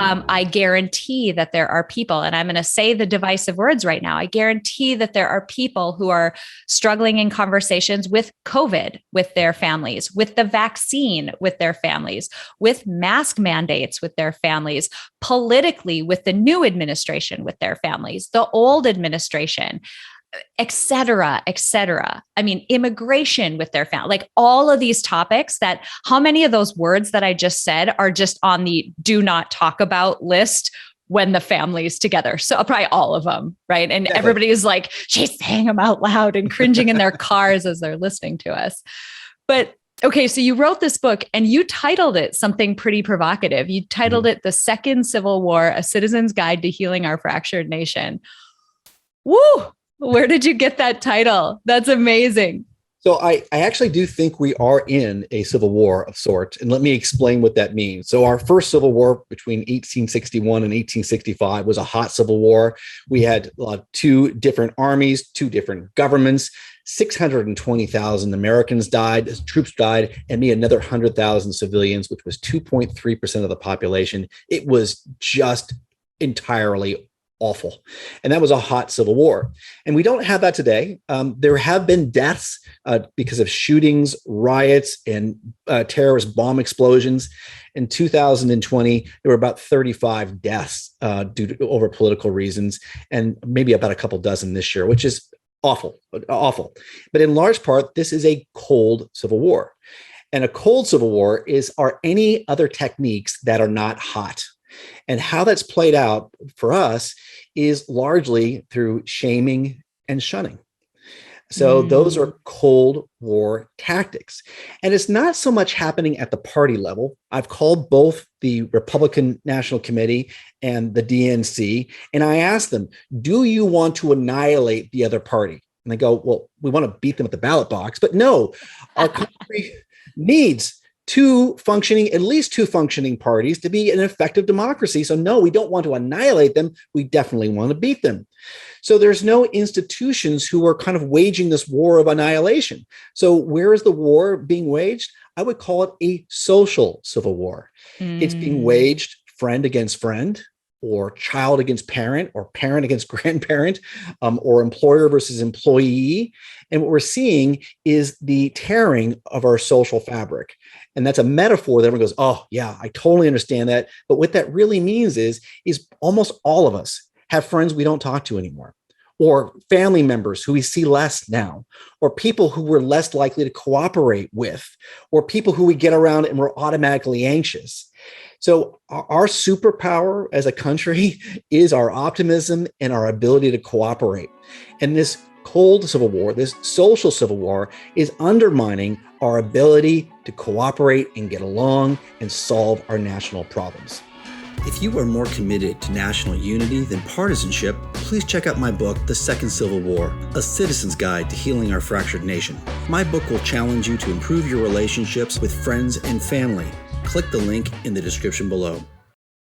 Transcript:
I guarantee that there are people, and I'm going to say the divisive words right now. I guarantee that there are people who are struggling in conversations with COVID with their families, with the vaccine with their families, with mask mandates with their families, politically with the new administration with their families, the old administration, et cetera, et cetera. I mean, immigration with their family, like all of these topics that how many of those words that I just said are just on the do not talk about list when the family's together. So probably all of them, right? And Definitely. Everybody is like, she's saying them out loud and cringing in their cars as they're listening to us. But okay, so you wrote this book and you titled it something pretty provocative. You titled it The Second Civil War, A Citizen's Guide to Healing Our Fractured Nation. Woo! Where did you get that title? That's amazing. So I actually do think we are in a civil war of sorts. And let me explain what that means. So our first civil war between 1861 and 1865 was a hot civil war. We had two different armies, two different governments. 620,000 Americans died, troops died, and me another 100,000 civilians, which was 2.3% of the population. It was just entirely awful. And that was a hot civil war. And we don't have that today. There have been deaths because of shootings, riots, and terrorist bomb explosions. In 2020, there were about 35 deaths over political reasons, and maybe about a couple dozen this year, which is awful. But in large part, this is a cold civil war. And a cold civil war are any other techniques that are not hot. And how that's played out for us is largely through shaming and shunning. So those are Cold War tactics. And it's not so much happening at the party level. I've called both the Republican National Committee and the DNC, and I asked them, do you want to annihilate the other party? And they go, well, we want to beat them at the ballot box. But no, our country needs at least two functioning parties to be an effective democracy. So no, we don't want to annihilate them. We definitely want to beat them. So there's no institutions who are kind of waging this war of annihilation. So where is the war being waged? I would call it a social civil war. It's being waged friend against friend, or child against parent, or parent against grandparent, or employer versus employee. And what we're seeing is the tearing of our social fabric. And that's a metaphor that everyone goes, oh, yeah, I totally understand that. But what that really means is almost all of us have friends we don't talk to anymore, or family members who we see less now, or people who we're less likely to cooperate with, or people who we get around and we're automatically anxious. So our superpower as a country is our optimism and our ability to cooperate. And this cold civil war, this social civil war, is undermining our ability to cooperate and get along and solve our national problems. If you are more committed to national unity than partisanship, please check out my book, The Second Civil War, A Citizen's Guide to Healing Our Fractured Nation. My book will challenge you to improve your relationships with friends and family. Click the link in the description below.